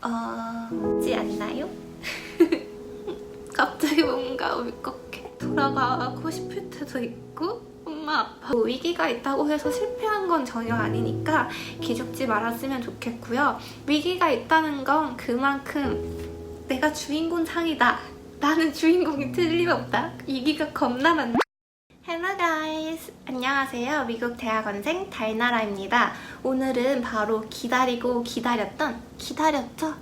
지 않나요? 갑자기 뭔가 울컥해. 돌아가고 싶을 때도 있고 엄마 아빠 위기가 있다고 해서 실패한 건 전혀 아니니까 기죽지 말았으면 좋겠고요. 위기가 있다는 건 그만큼 내가 주인공 상이다. 나는 주인공이 틀림없다. 위기가 겁나 많다. Hello guys! 안녕하세요. 미국 대학원생 달나라입니다. 오늘은 바로 기다리고 기다렸죠?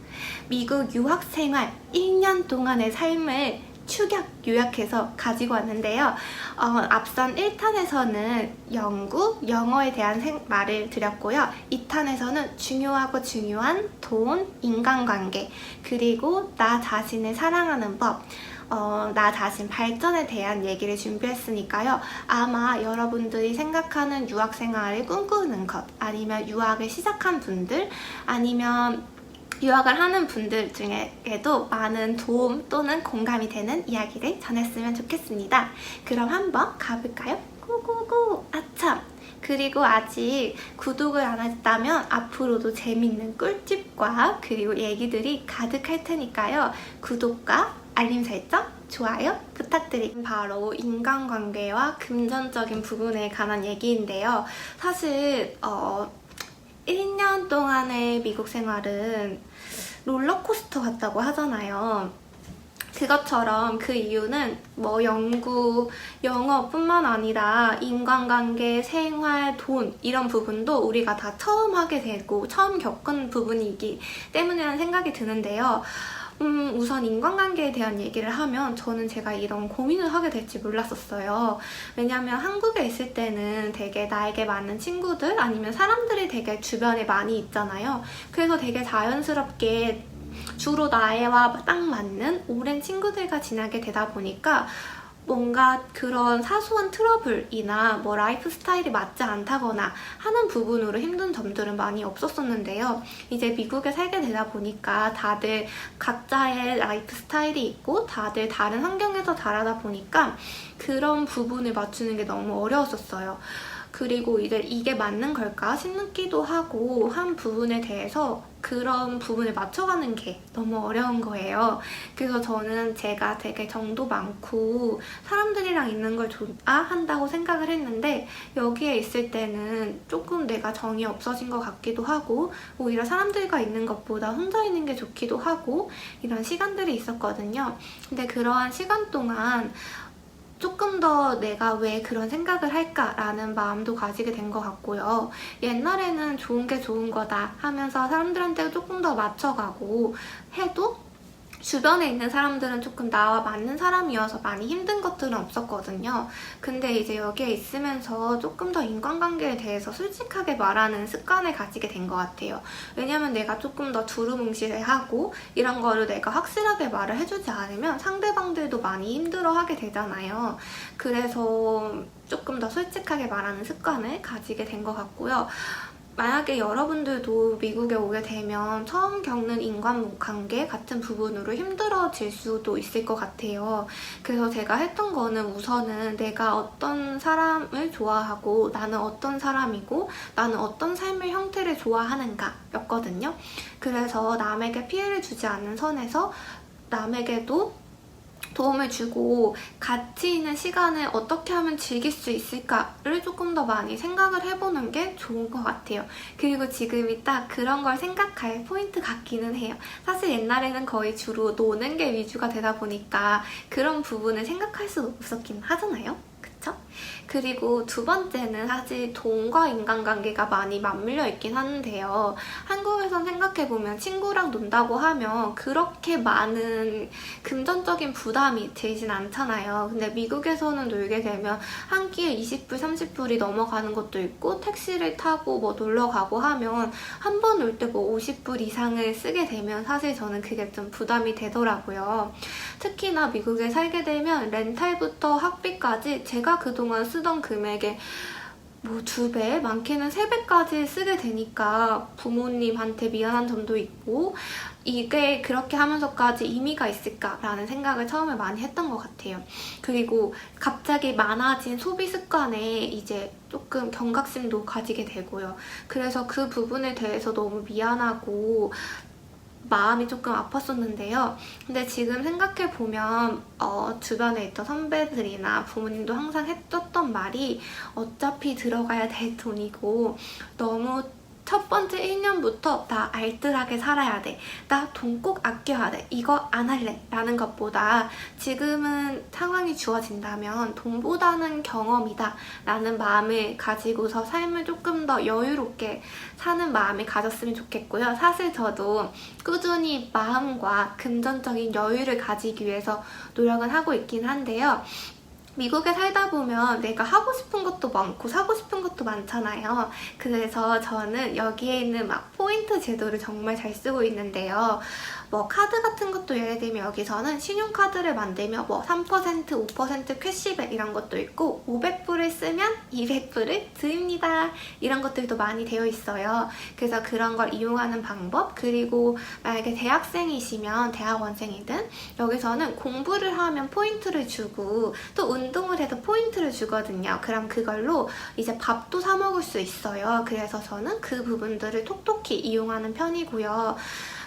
미국 유학생활 1년 동안의 삶을 축약 요약해서 가지고 왔는데요. 앞선 1탄에서는 영어에 대한 말을 드렸고요. 2탄에서는 중요한 돈, 인간관계, 그리고 나 자신을 사랑하는 법, 나 자신 발전에 대한 얘기를 준비했으니까요. 아마 여러분들이 생각하는 유학생활을 꿈꾸는 것, 아니면 유학을 시작한 분들, 아니면 유학을 하는 분들 중에도 많은 도움 또는 공감이 되는 이야기를 전했으면 좋겠습니다. 그럼 한번 가볼까요? 고고고! 아참! 그리고 아직 구독을 안 하셨다면 앞으로도 재밌는 꿀팁과 그리고 얘기들이 가득할 테니까요. 구독과 알림 설정, 좋아요 부탁드립니다. 바로 인간관계와 금전적인 부분에 관한 얘기인데요. 사실 1년 동안의 미국 생활은 롤러코스터 같다고 하잖아요. 그것처럼 그 이유는 뭐 영어뿐만 아니라 인간관계, 생활, 돈 이런 부분도 우리가 다 처음 하게 되고 처음 겪은 부분이기 때문이라는 생각이 드는데요. 우선 인간관계에 대한 얘기를 하면 저는 제가 이런 고민을 하게 될지 몰랐었어요. 왜냐면 한국에 있을 때는 되게 나에게 맞는 친구들 아니면 사람들이 되게 주변에 많이 있잖아요. 그래서 되게 자연스럽게 주로 나와 딱 맞는 오랜 친구들과 지나게 되다 보니까 뭔가 그런 사소한 트러블이나 뭐 라이프 스타일이 맞지 않다거나 하는 부분으로 힘든 점들은 많이 없었었는데요. 이제 미국에 살게 되다 보니까 다들 각자의 라이프 스타일이 있고 다들 다른 환경에서 자라다 보니까 그런 부분을 맞추는 게 너무 어려웠었어요. 그리고 이제 이게 맞는 걸까 싶기도 하고 한 부분에 대해서 그런 부분을 맞춰가는 게 너무 어려운 거예요. 그래서 저는 제가 되게 정도 많고 사람들이랑 있는 걸 좋아한다고 생각을 했는데 여기에 있을 때는 조금 내가 정이 없어진 것 같기도 하고 오히려 사람들과 있는 것보다 혼자 있는 게 좋기도 하고 이런 시간들이 있었거든요. 근데 그러한 시간 동안 조금 더 내가 왜 그런 생각을 할까라는 마음도 가지게 된 것 같고요. 옛날에는 좋은 게 좋은 거다 하면서 사람들한테 조금 더 맞춰가고 해도 주변에 있는 사람들은 조금 나와 맞는 사람이어서 많이 힘든 것들은 없었거든요. 근데 이제 여기에 있으면서 조금 더 인간관계에 대해서 솔직하게 말하는 습관을 가지게 된 것 같아요. 왜냐면 내가 조금 더 두루뭉실하고 이런 거를 내가 확실하게 말을 해주지 않으면 상대방들도 많이 힘들어하게 되잖아요. 그래서 조금 더 솔직하게 말하는 습관을 가지게 된 것 같고요. 만약에 여러분들도 미국에 오게 되면 처음 겪는 인간관계 같은 부분으로 힘들어질 수도 있을 것 같아요. 그래서 제가 했던 거는 우선은 내가 어떤 사람을 좋아하고 나는 어떤 사람이고 나는 어떤 삶의 형태를 좋아하는가 였거든요. 그래서 남에게 피해를 주지 않는 선에서 남에게도 도움을 주고 가치 있는 시간을 어떻게 하면 즐길 수 있을까를 조금 더 많이 생각을 해보는 게 좋은 것 같아요. 그리고 지금이 딱 그런 걸 생각할 포인트 같기는 해요. 사실 옛날에는 거의 주로 노는 게 위주가 되다 보니까 그런 부분을 생각할 수 없었긴 하잖아요. 그쵸? 그리고 두 번째는 사실 돈과 인간관계가 많이 맞물려 있긴 하는데요. 한국에선 생각해보면 친구랑 논다고 하면 그렇게 많은 금전적인 부담이 들진 않잖아요. 근데 미국에서는 놀게 되면 한 끼에 20불, 30불이 넘어가는 것도 있고 택시를 타고 뭐 놀러 가고 하면 한 번 놀 때 뭐 50불 이상을 쓰게 되면 사실 저는 그게 좀 부담이 되더라고요. 특히나 미국에 살게 되면 렌탈부터 학비까지 제가 그동안 쓰던 금액의 뭐 2배, 많게는 3배까지 쓰게 되니까 부모님한테 미안한 점도 있고 이게 그렇게 하면서까지 의미가 있을까라는 생각을 처음에 많이 했던 것 같아요. 그리고 갑자기 많아진 소비 습관에 이제 조금 경각심도 가지게 되고요. 그래서 그 부분에 대해서 너무 미안하고 마음이 조금 아팠었는데요. 근데 지금 생각해보면 주변에 있던 선배들이나 부모님도 항상 해줬던 말이 어차피 들어가야 될 돈이고 너무 첫 번째 1년부터 나 알뜰하게 살아야 돼. 나 돈 꼭 아껴야 돼. 이거 안 할래. 라는 것보다 지금은 상황이 주어진다면 돈보다는 경험이다. 라는 마음을 가지고서 삶을 조금 더 여유롭게 사는 마음을 가졌으면 좋겠고요. 사실 저도 꾸준히 마음과 금전적인 여유를 가지기 위해서 노력은 하고 있긴 한데요. 미국에 살다 보면 내가 하고 싶은 것도 많고 사고 싶은 것도 많잖아요. 그래서 저는 여기에 있는 막 포인트 제도를 정말 잘 쓰고 있는데요. 뭐 카드 같은 것도 예를 들면 여기서는 신용카드를 만들면 뭐 3%, 5% 캐시백 이런 것도 있고 500불을 쓰면 200불을 드립니다. 이런 것들도 많이 되어 있어요. 그래서 그런 걸 이용하는 방법, 그리고 만약에 대학생이시면 대학원생이든 여기서는 공부를 하면 포인트를 주고 또 운동을 해도 포인트를 주거든요. 그럼 그걸로 이제 밥도 사 먹을 수 있어요. 그래서 저는 그 부분들을 톡톡히 이용하는 편이고요.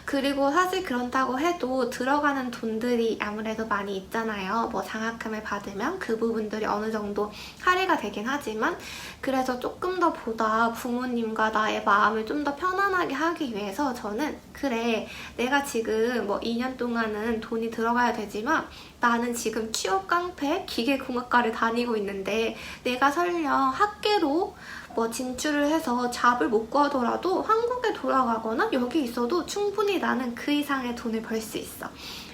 그리고 사실 그런다고 해도 들어가는 돈들이 아무래도 많이 있잖아요. 뭐 장학금을 받으면 그 부분들이 어느 정도 할애가 되긴 하지만 그래서 조금 더 보다 부모님과 나의 마음을 좀 더 편안하게 하기 위해서 저는 그래 내가 지금 뭐 2년 동안은 돈이 들어가야 되지만 나는 지금 취업 깡패 기계공학과를 다니고 있는데 내가 설령 학계로 뭐 진출을 해서 잡을 못 구하더라도 한국에 돌아가거나 여기 있어도 충분히 나는 그 이상의 돈을 벌 수 있어.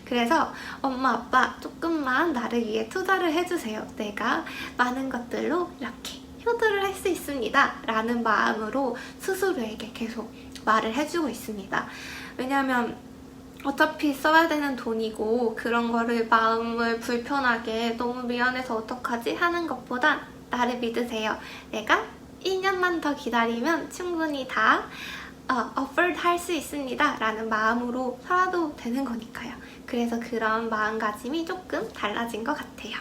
그래서 엄마 아빠 조금만 나를 위해 투자를 해주세요. 내가 많은 것들로 이렇게 효도를 할 수 있습니다. 라는 마음으로 스스로에게 계속 말을 해주고 있습니다. 왜냐면 어차피 써야 되는 돈이고 그런 거를 마음을 불편하게 너무 미안해서 어떡하지 하는 것보다 나를 믿으세요. 내가 1년만 더 기다리면 충분히 다 afford 할 수 있습니다. 라는 마음으로 살아도 되는 거니까요. 그래서 그런 마음가짐이 조금 달라진 것 같아요.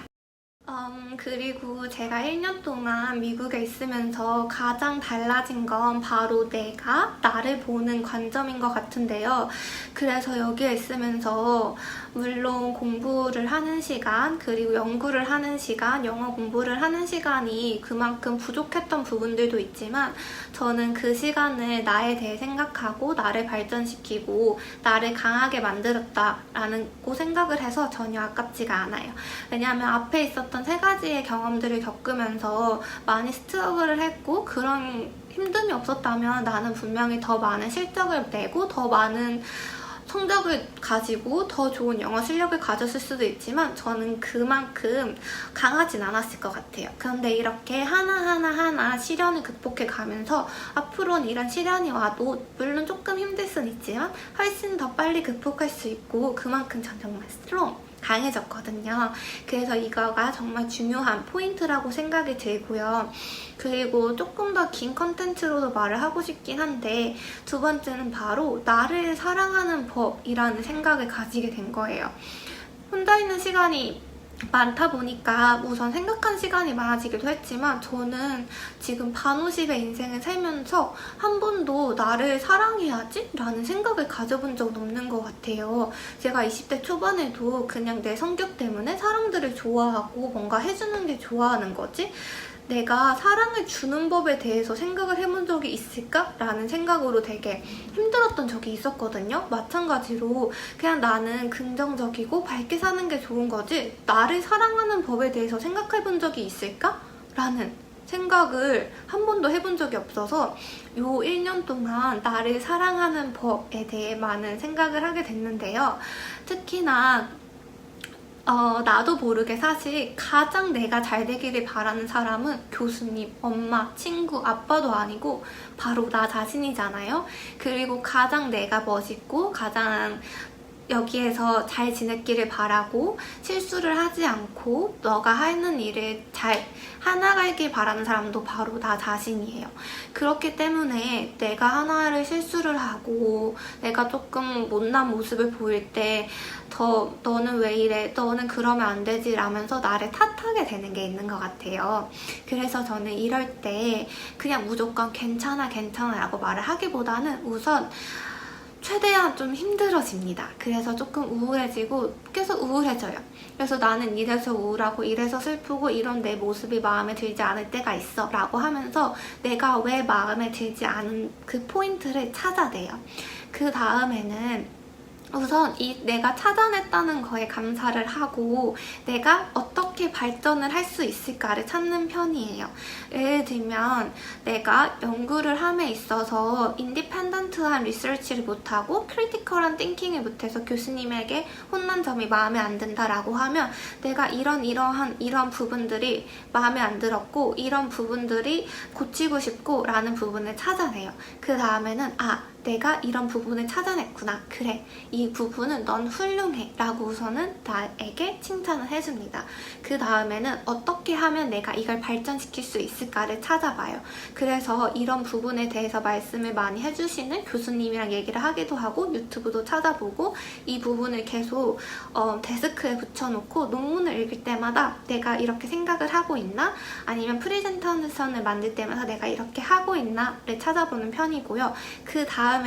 그리고 제가 1년 동안 미국에 있으면서 가장 달라진 건 바로 내가 나를 보는 관점인 것 같은데요. 그래서 여기에 있으면서 물론 공부를 하는 시간, 그리고 연구를 하는 시간, 영어 공부를 하는 시간이 그만큼 부족했던 부분들도 있지만 저는 그 시간을 나에 대해 생각하고 나를 발전시키고 나를 강하게 만들었다라는 생각을 해서 전혀 아깝지가 않아요. 왜냐하면 앞에 있었던 세 가지의 경험들을 겪으면서 많이 스트러글을 했고 그런 힘듦이 없었다면 나는 분명히 더 많은 실적을 내고 더 많은 성적을 가지고 더 좋은 영어 실력을 가졌을 수도 있지만 저는 그만큼 강하진 않았을 것 같아요. 그런데 이렇게 하나하나 시련을 극복해 가면서 앞으로는 이런 시련이 와도 물론 조금 힘들 수는 있지만 훨씬 더 빨리 극복할 수 있고 그만큼 전 정말 스트롱 강해졌거든요. 그래서 이거가 정말 중요한 포인트라고 생각이 들고요. 그리고 조금 더 긴 컨텐츠로도 말을 하고 싶긴 한데 두 번째는 바로 나를 사랑하는 법이라는 생각을 가지게 된 거예요. 혼자 있는 시간이 많다 보니까 우선 생각한 시간이 많아지기도 했지만 저는 지금 반오십의 인생을 살면서 한 번도 나를 사랑해야지? 라는 생각을 가져본 적은 없는 것 같아요. 제가 20대 초반에도 그냥 내 성격 때문에 사람들을 좋아하고 뭔가 해주는 게 좋아하는 거지? 내가 사랑을 주는 법에 대해서 생각을 해본 적이 있을까? 라는 생각으로 되게 힘들었던 적이 있었거든요. 마찬가지로 그냥 나는 긍정적이고 밝게 사는 게 좋은 거지 나를 사랑하는 법에 대해서 생각해본 적이 있을까? 라는 생각을 한 번도 해본 적이 없어서 요 1년 동안 나를 사랑하는 법에 대해 많은 생각을 하게 됐는데요. 특히나 나도 모르게 사실 가장 내가 잘 되기를 바라는 사람은 교수님, 엄마, 친구, 아빠도 아니고 바로 나 자신이잖아요. 그리고 가장 내가 멋있고 가장 여기에서 잘 지냈기를 바라고 실수를 하지 않고 너가 하는 일을 잘 해나가길 바라는 사람도 바로 나 자신이에요. 그렇기 때문에 내가 하나를 실수를 하고 내가 조금 못난 모습을 보일 때 너는 왜 이래? 너는 그러면 안 되지? 라면서 나를 탓하게 되는 게 있는 것 같아요. 그래서 저는 이럴 때 그냥 무조건 괜찮아 라고 말을 하기보다는 우선 최대한 좀 힘들어집니다. 그래서 조금 우울해지고 계속 우울해져요. 그래서 나는 이래서 우울하고 이래서 슬프고 이런 내 모습이 마음에 들지 않을 때가 있어 라고 하면서 내가 왜 마음에 들지 않은 그 포인트를 찾아내요. 그 다음에는 우선 내가 찾아냈다는 거에 감사를 하고 내가 어떻게 발전을 할 수 있을까를 찾는 편이에요. 예를 들면 내가 연구를 함에 있어서 인디펜던트한 리서치를 못하고 크리티컬한 띵킹을 못해서 교수님에게 혼난 점이 마음에 안 든다라고 하면 내가 이런 부분들이 마음에 안 들었고 이런 부분들이 고치고 싶고 라는 부분을 찾아내요. 그 다음에는 내가 이런 부분을 찾아냈구나. 그래, 이 부분은 넌 훌륭해 라고 우선은 나에게 칭찬을 해줍니다. 그 다음에는 어떻게 하면 내가 이걸 발전시킬 수 있을까를 찾아봐요. 그래서 이런 부분에 대해서 말씀을 많이 해주시는 교수님이랑 얘기를 하기도 하고 유튜브도 찾아보고 이 부분을 계속 데스크에 붙여놓고 논문을 읽을 때마다 내가 이렇게 생각을 하고 있나? 아니면 프레젠테이션을 만들 때마다 내가 이렇게 하고 있나를 찾아보는 편이고요. 그 다음에는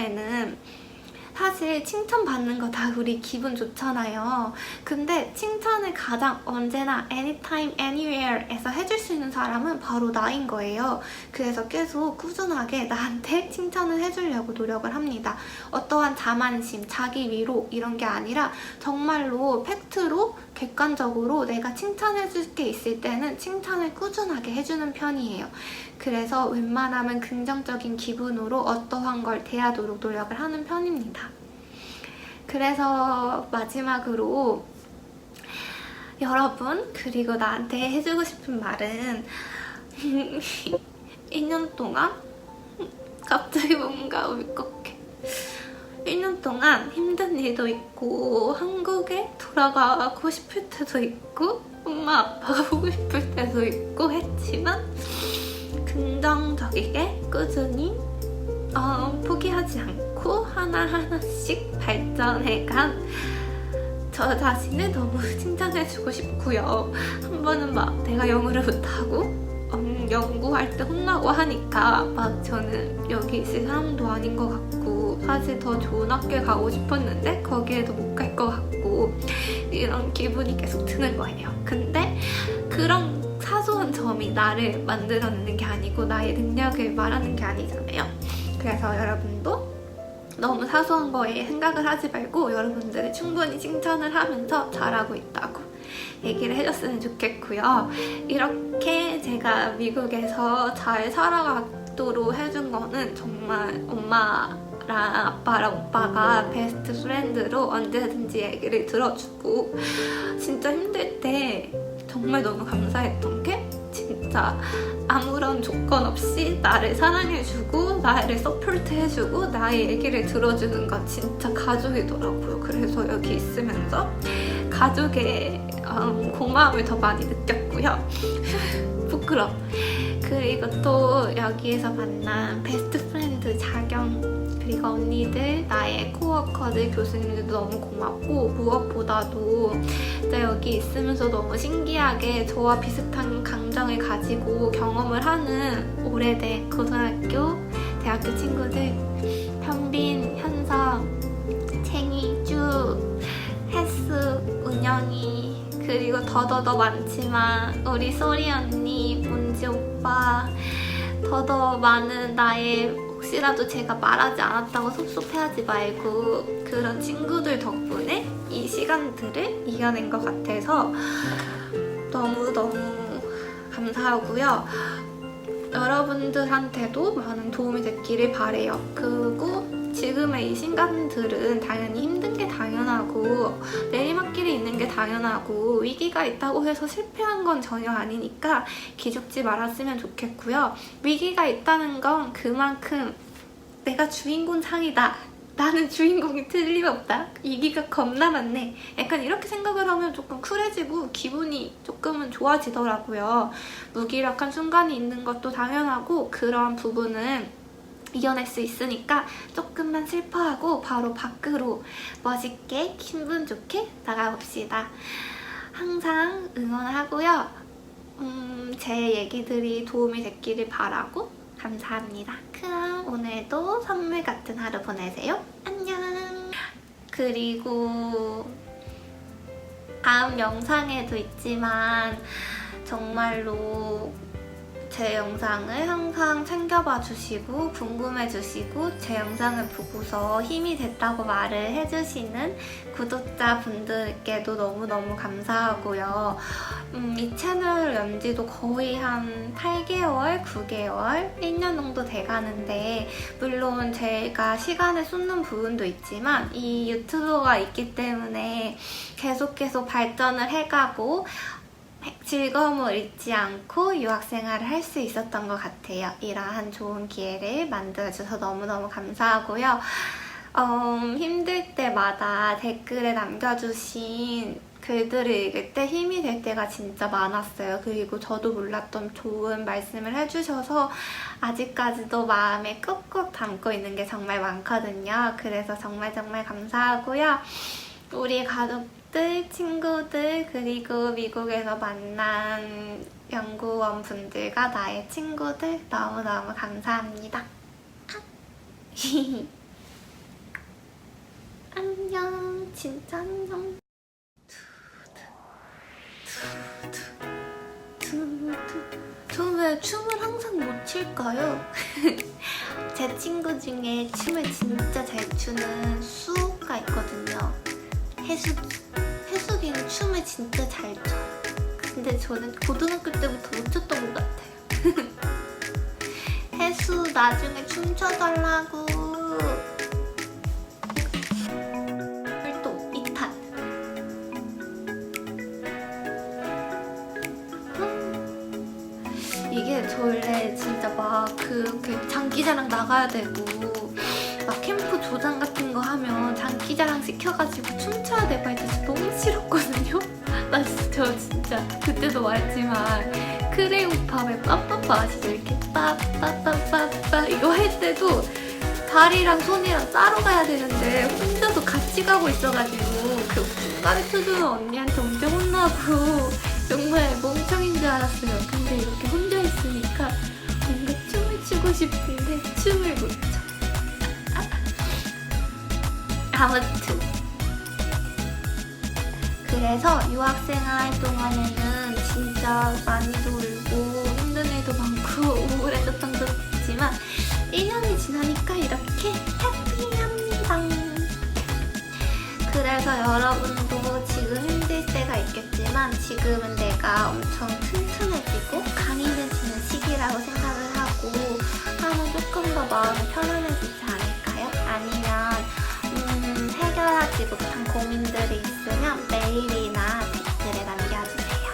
사실 칭찬받는 거 다 우리 기분 좋잖아요. 근데 칭찬을 가장 언제나 anytime, anywhere에서 해줄 수 있는 사람은 바로 나인 거예요. 그래서 계속 꾸준하게 나한테 칭찬을 해주려고 노력을 합니다. 어떠한 자만심, 자기 위로 이런 게 아니라 정말로 팩트로 객관적으로 내가 칭찬해줄 게 있을 때는 칭찬을 꾸준하게 해주는 편이에요. 그래서 웬만하면 긍정적인 기분으로 어떠한 걸 대하도록 노력을 하는 편입니다. 그래서 마지막으로 여러분, 그리고 나한테 해주고 싶은 말은 1년 동안 갑자기 뭔가 울컥해. 1년 동안 힘든 일도 있고 한국에 돌아가고 싶을 때도 있고 엄마 아빠가 보고 싶을 때도 있고 했지만 긍정적이게 꾸준히 포기하지 않고 하나하나씩 발전해간 저 자신을 너무 칭찬해주고 싶고요. 한 번은 막 내가 영어를 못하고 연구할 때 혼나고 하니까 막 저는 여기 있을 사람도 아닌 것 같고 사실 더 좋은 학교에 가고 싶었는데 거기에도 못 갈 것 같고 이런 기분이 계속 드는 거예요. 근데 그런 사소한 점이 나를 만들어내는 게 아니고 나의 능력을 말하는 게 아니잖아요. 그래서 여러분도 너무 사소한 거에 생각을 하지 말고 여러분들을 충분히 칭찬을 하면서 잘하고 있다고 얘기를 해줬으면 좋겠고요. 이렇게 제가 미국에서 잘 살아가도록 해준 거는 정말 엄마랑 아빠랑 오빠가 베스트 프렌드로 언제든지 얘기를 들어주고 진짜 힘들 때 정말 너무 감사했던 게 진짜 아무런 조건 없이 나를 사랑해주고 나를 서포트해주고 나의 얘기를 들어주는 건 진짜 가족이더라고요. 그래서 여기 있으면서 가족의 고마움을 더 많이 느꼈고요. 부끄러워. 그리고 또 여기에서 만난 베스트 프렌드 자경 그리고 언니들, 나의 코워커들, 교수님들도 너무 고맙고 무엇보다도 진짜 여기 있으면서 너무 신기하게 저와 비슷한 감정을 가지고 경험을 하는 오래된 고등학교, 대학교 친구들 현빈, 현성, 챙이, 쭈, 혜수, 은영이 그리고 더더더 많지만 우리 소리 언니, 문지 오빠 더더 많은 나의 혹시라도 제가 말하지 않았다고 섭섭해하지 말고 그런 친구들 덕분에 이 시간들을 이겨낸 것 같아서 너무너무 감사하고요. 여러분들한테도 많은 도움이 됐기를 바래요. 그리고 지금의 이 시간들은 당연히 힘든 게 당연하고 내리막길이 있는 게 당연하고 위기가 있다고 해서 실패한 건 전혀 아니니까 기죽지 말았으면 좋겠고요. 위기가 있다는 건 그만큼 내가 주인공 상이다. 나는 주인공이 틀림없다. 위기가 겁나 많네. 약간 이렇게 생각을 하면 조금 쿨해지고 기분이 조금은 좋아지더라고요. 무기력한 순간이 있는 것도 당연하고 그런 부분은 이겨낼 수 있으니까 조금만 슬퍼하고 바로 밖으로 멋있게 기분 좋게 나가봅시다. 항상 응원하고요. 제 얘기들이 도움이 됐기를 바라고 감사합니다. 그럼 오늘도 선물 같은 하루 보내세요. 안녕. 그리고 다음 영상에도 있지만 정말로 제 영상을 항상 챙겨봐 주시고 궁금해 주시고 제 영상을 보고서 힘이 됐다고 말을 해주시는 구독자분들께도 너무너무 감사하고요. 이 채널 연지도 거의 한 8개월, 9개월, 1년 정도 돼가는데 물론 제가 시간을 쏟는 부분도 있지만 이 유튜브가 있기 때문에 계속 발전을 해가고 즐거움을 잊지 않고 유학생활을 할 수 있었던 것 같아요. 이러한 좋은 기회를 만들어줘서 너무너무 감사하고요. 힘들 때마다 댓글에 남겨주신 글들을 읽을 때 힘이 될 때가 진짜 많았어요. 그리고 저도 몰랐던 좋은 말씀을 해주셔서 아직까지도 마음에 꾹꾹 담고 있는 게 정말 많거든요. 그래서 정말 감사하고요. 우리 가족들, 친구들, 그리고 미국에서 만난 연구원 분들과 나의 친구들 너무너무 감사합니다. 안녕, 진짜 안녕. 저 왜 춤을 항상 못 출까요? 제 친구 중에 춤을 진짜 잘 추는 수가 있거든요. 해숙이는 춤을 진짜 잘 춰. 근데 저는 고등학교 때부터 못 췄던 것 같아요. 해수 나중에 춤춰달라고. 활동 2탄. 이게 저 원래 진짜 막 그렇게 장기자랑 나가야 되고 막 캠프 조장 같은 거 하면 장기자랑 시켜가지고 춤춰야 되고 할 때 너무 싫었거든요. 저 진짜 그때도 말했지만 크레오팝의 빠빠빠 아시죠? 이렇게 빠빠빠빠빠 이거 할 때도 다리랑 손이랑 따로 가야 되는데 혼자서 같이 가고 있어가지고 그 가르쳐주는 언니한테 엄청 혼나고 정말 멍청인 줄 알았어요. 근데 이렇게 혼자 있으니까 뭔가 춤을 추고 싶은데 춤을 못 춰. 아무튼 그래서 유학생활 동안에는 진짜 많이 놀고 힘든 일도 많고 우울했었던 것도 있지만 1년이 지나니까 이렇게 해피합니다. 그래서 여러분도 지금 힘들 때가 있겠지만 지금은 내가 엄청 튼튼해지고 강인해지는 시기라고 생각을 하고 하면 조금 더 마음이 편안해지지 않을까요? 아니면 해결하지 못한 고민들이 있으면 메일이나 댓글에 남겨주세요.